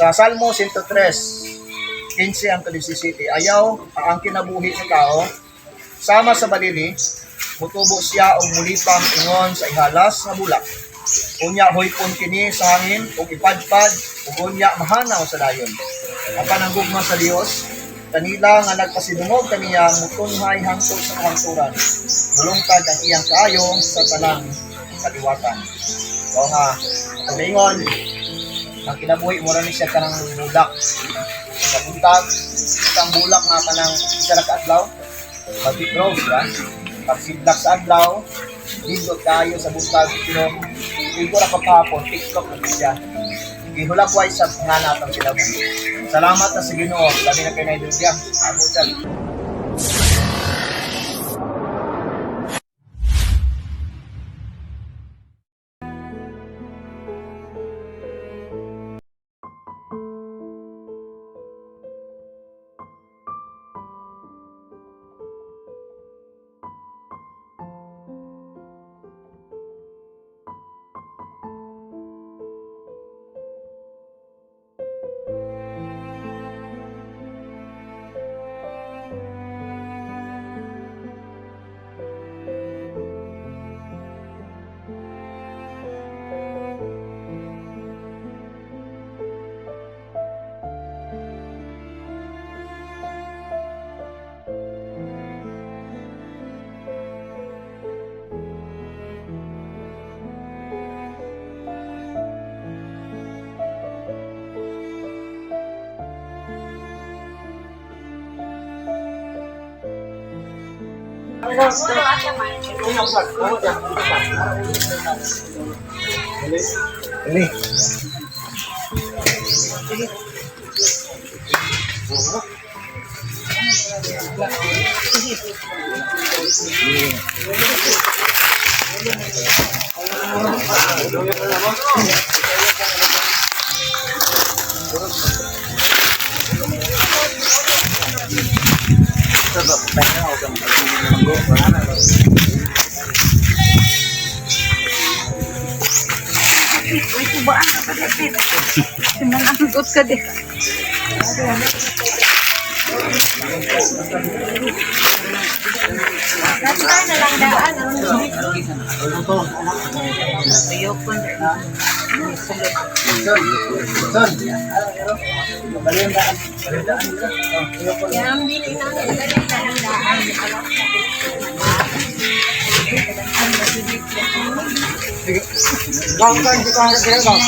Sa Salmo 103:15 ang 17, ayaw ang kinabuhi ng tao, sama sa balili, mutubo siya o mulipang ingon sa ihalas nga bulak. Unya hoypon kini sa hangin ug ipadpad ug unya mahanaw sa dayon. Apan ang gugma sa Dios, kanila nga nagpasidungog kaniya mutunhay hangtod sa kahangturan. Mulungtad ang iyang kaayo sa tanang kaliwatan. So nga, ang ingon, ang kinabuhi mo rin siya kanang bulak. Sa buntag, isang bulak nga kanang isa na kaadlaw, mag-grow siya. Pagsidlak sa adlaw, lindot kayo sa buntag, pero hindi na kapapon, tiktok na siya. Gihulakway sa nga natang kinabuhi. Salamat na sa Ginoo, labi na kayo na idulya. Ako dyan. Uy, kubaan ka pa dito. Sinananggot ka din. Nasaan na lang daan. Ayoko na. Yang dili na lang daan. Bang kan kita harus bang.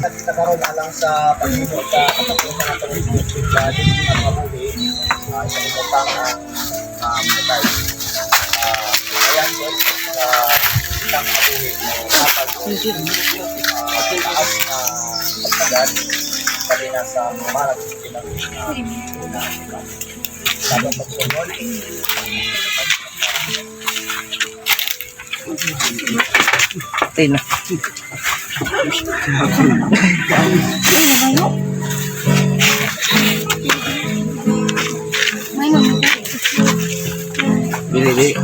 Kita karon alang sa paghinot sa kapatunan natin ng dati ng mabuhi sa utang mutay. Ayan po itang mabuhi kapag taas na pagkagat pati na sa mamarag sabang pagsunod Tay na. Bili.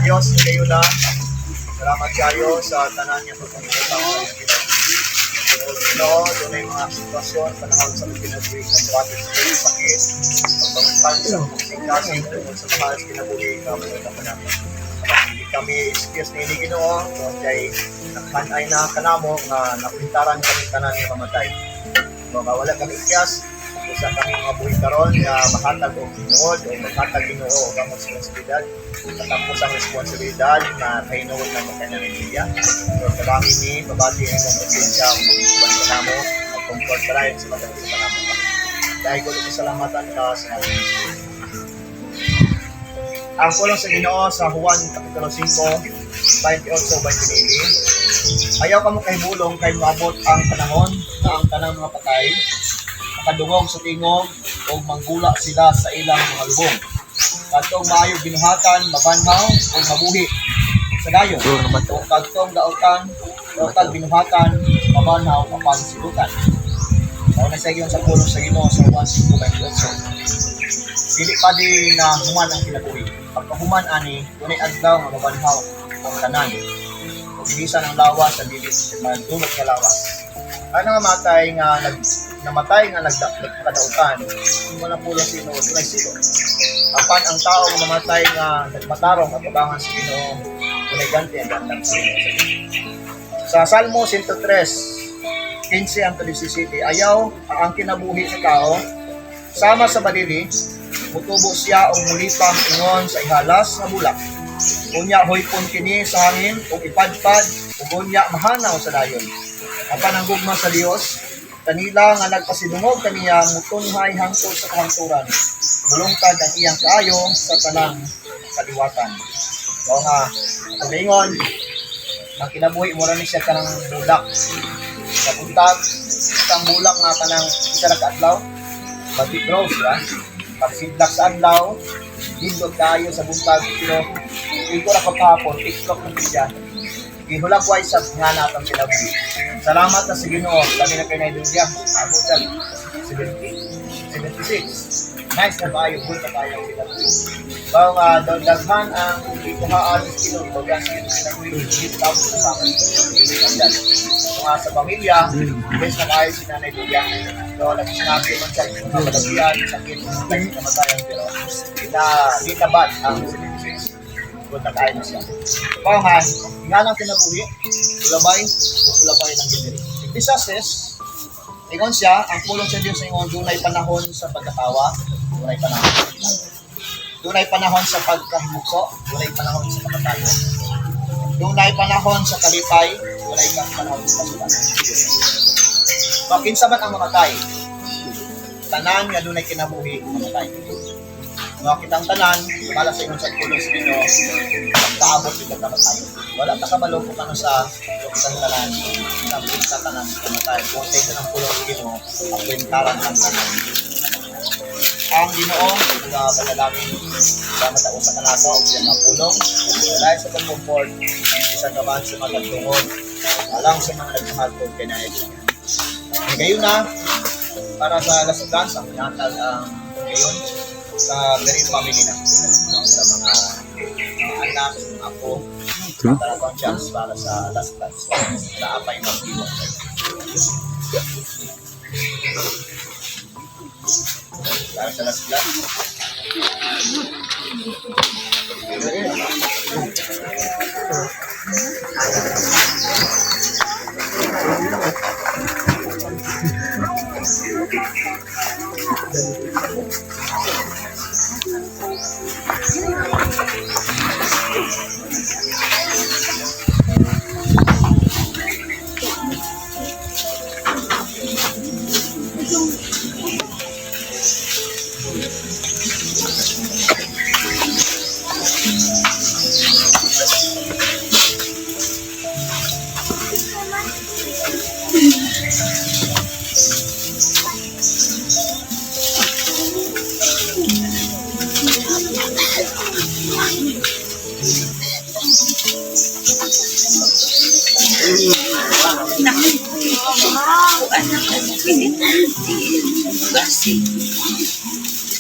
Diyos, kayo na. Salamat kayo sa tanan niya pagpapilitan sa inyong ginagawa. Ginoo, doon ay mga sitwasyon, panahon sa pinag-uwi ng traffic, sakit, pagbamutan sa kasing tungkol sa mahal sa kinabuhi, kamulit na namin. Hindi kami excuse na ini Ginoo, kung kay naghanay na kanamo nga napintaran kami tanan nga mamatay. So, wala kami ikyas, isa kami mga buhay karon nga mahatag o Ginoo o maghatag Ginoo o kamot sa responsibilidad. Katapos ang responsibilidad na kahinuod ng kanyang Biblia. So, karami ni babati ang imong konsensya kung makikuban ka namo at comfort ka rin sa matapos sa namo. Dahil ko rin salamatan ka sa ang pulong sa Ginoo sa Juan Kapitulo 5, 28-29. Ayaw ka mo kay bulong kay maabot ang panahon na ang tanang mga patay makadungog sa tingog o manggula sila sa ilang mga lubong. Katong maayong binuhatan, mabanhaw o mabuhi sa dayon. O katong daotan binuhatan, mabanhaw kapag silutan. Mao na sa iyo sa pulong sa Ginoo sa Juan 5:28. Dili pa di na human ang kinabuhi. Pagkahuman ani, dunay adlaw nga mabanhaw ang tanan. Ug bilisan ang lawas sa dili madulot nga lawas. Ano nga namatay nga nagkadautan, mo na pulong sa Ginoo dunay silo. Apan ang tao nga mamatay nga nagmatarong at ubangan sa Ginoo, dunay ganti ang gandang sa Ginoo. Sa Salmo 103:15-17, ayaw ang kinabuhi sa tao, sama sa balili, mutubo siya o mulipang ingon sa ihalas nga bulak. Unya hoypon kini sa hangin o ipadpad o unya mahanaw sa dayon. Apan ang gugma sa Dios, kanila nga nagpasidungog kaniya mutunhay hangtod sa kahangturan. Bulungtad ang iyang kaayo sa tanang kaliwatan. So nga, ang ingon, ang kinabuhi mo rin siya kanang bulak. Kabuntag, isang bulak nga kanang isa na kaadlaw, batik rose, ya. Pagsidlak sa adlaw, dindog tayo sa buntag, pero ito na kapapon, tiklok ng siya. Ihulagway sa nga natang kinabuhi. Salamat na sa Ginoo, kami na kayo na iluya. Ako dyan, 76. Nice na tayo, good na tayo kinabuhi. So, daghan ang ikuhaan ng Ginoo, bagang kinabuhi, tapos na sa akin. Sa pamilya, best na tayo si Nanay Luya. So, nagsinabi man siya yung mga balagyan, sakit, sakit na matayan, pero di tabad ang 76. Good na tayo na siya. Pangan, nga lang kinabuhi, ulabay ng gindiri. Ecclesiastes, ingon siya, ang pulong sa Diyos sa ingon, dunay panahon sa pagkatawa, dunay panahon sa pagkatawa. Dunay panahon sa pagkahimukso, dunay panahon sa pagkatayo. Dunay panahon sa kalipay, dunay panahon sa kasulan. Kinsa man ang mamatay, tanan nga dunay kinabuhi mamatay. Kitang tanan, kumala sa ingon sa pulong sa Ginoo, pagkaabot ito kamatayo. Wala ta kabalo kung ano sa isang tanan, sa tanan mamatay. Kung sa isang pulong sa Ginoo, ang bentaran ng tanan. Ang Ginoo nga panalangin sa matao sa kanato o siya nga pulong, dahil sa pag-comfort, isang gaman sa mga tungod, alang sa mga nagmahagpod kay na ito. Ngayon na, para sa last dance, ang pinatag ang ngayon sa very family na. Sa mga anak, ako, talagang chance para sa last dance. Sa apay mag-iwan. Para sa last dance.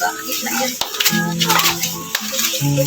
Bakit na yan? Tungod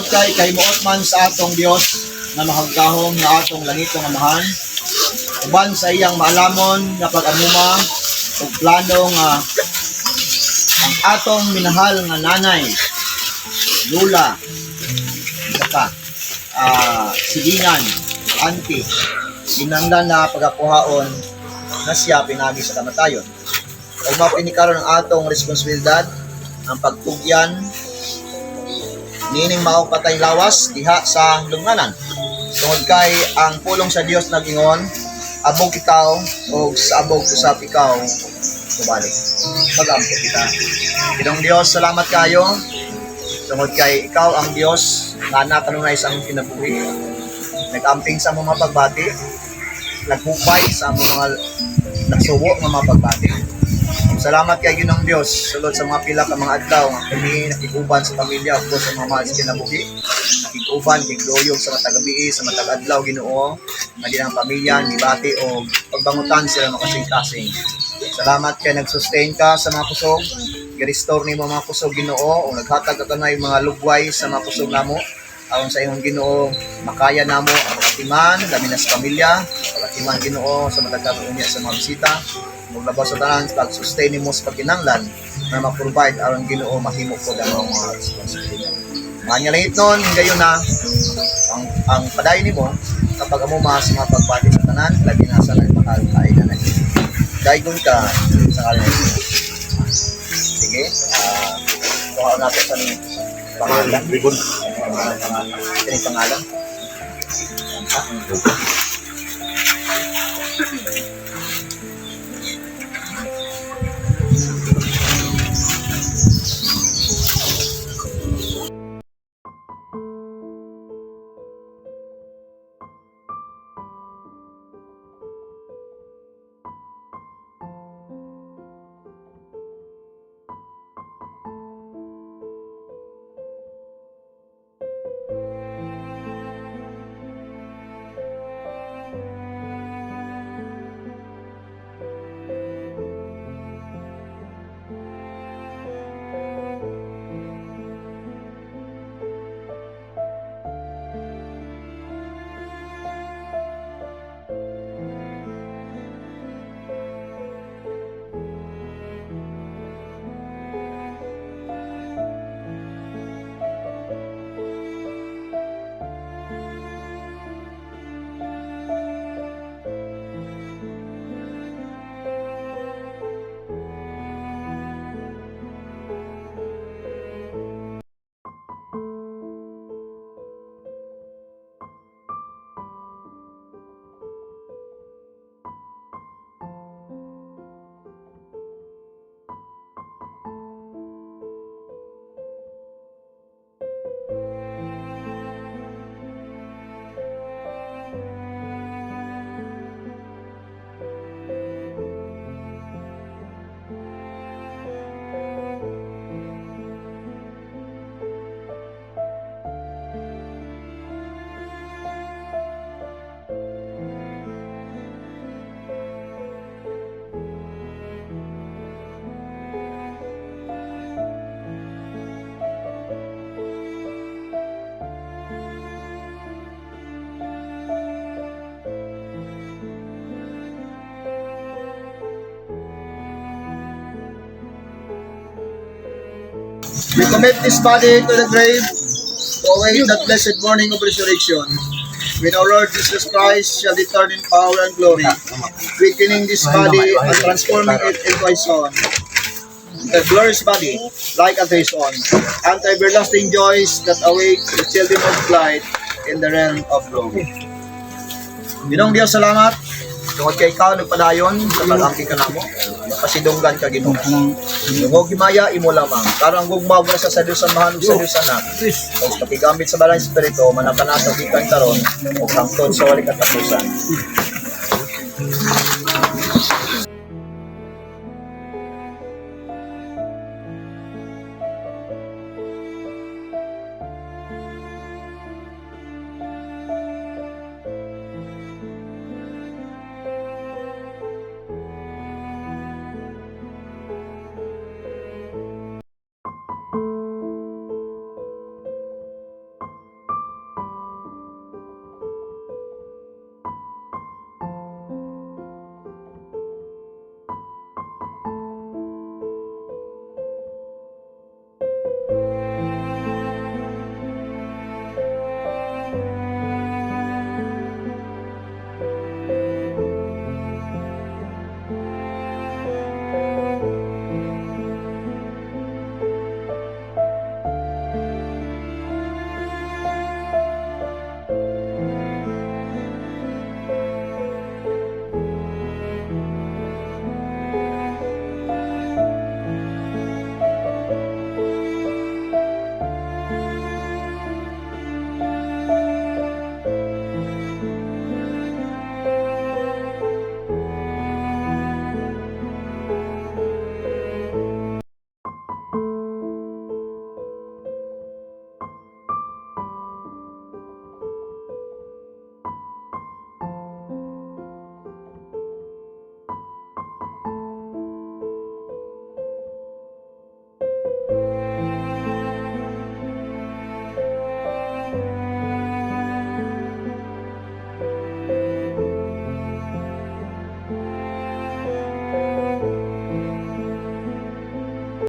kay muot man sa atong Dios na makagkahom nga atong langitong amahan, uban sa iyang maalamon nga pag-amuma ug plano nga ang atong minahal nga nanay, lula, saka silingan, auntie, kinanglan na pagapuhaon na siya pinagi sa kamatayon. Ug mapinikaron ang atong responsibilidad ang pagtugyan nining maong patay lawas diha sa lungganan. Tungod kay ang pulong sa Dios nagingon, abog kitaw o sa abog usap ikaw kubalik. Pag-ampo kita. Kinong Dios, salamat kayo. Tungod kay ikaw ang Dios na nakanunay sa among kinabuhi. Nag-amping sa mga pagbati, naghupay sa mga nagsubo nga mga pagbati. Salamat kay Ginong Dios sulod sa mga pila ka mga adlaw nga kami nakiguban sa pamilya ug sa mga mahal sa kinabuhi. Nakiguban kigloyog sa matag gabi sa matag adlaw Ginoo nga di ang pamilya nibati og pagbangutan sila makasing-kasing. Salamat kay nag-sustain ka sa mga kusog, gi-restore nimo mga kusog Ginoo ug naghatag ka kanay mga lugway sa mga kusog namo. Ayon sa imong Ginoo, makaya namo ang pagatiman labi na sa pamilya, pagatiman Ginoo sa matag unya sa mga bisita. Maglabaw sa tanan, pag-sustain mo sa pagkinanglan na ma-provide aron Ginoo mahimo ko ang mga responsibilidad. Manya langit nun, gayon na ang padayon nimo kapag amo sa mga pagbati sa tanan, labi na sa nagmahal kay nanay. Daygon ka sa ngalan ni sige, kuha natin sa pangalan. Ribon. Pangalan. We commit this body to the grave to await that blessed morning of resurrection, when our Lord Jesus Christ shall return in power and glory, quickening this body and transforming it into His Son. a glorious body, like unto his own, unto everlasting joys that await the children of light in the realm of glory. Ginong Diyos, salamat. Tungod kay ikaw, nagpadayon, sa palangking ka namo, pasidunggan ka Ginoo. Tungod gimaya, imo lamang. Karang gugmaw na sa Diyos Amahan ug sa Diyos Anak. Kung patigamit sa Balang Espiritu, manapanato gikan karon ug hangtod sa wali katapusan.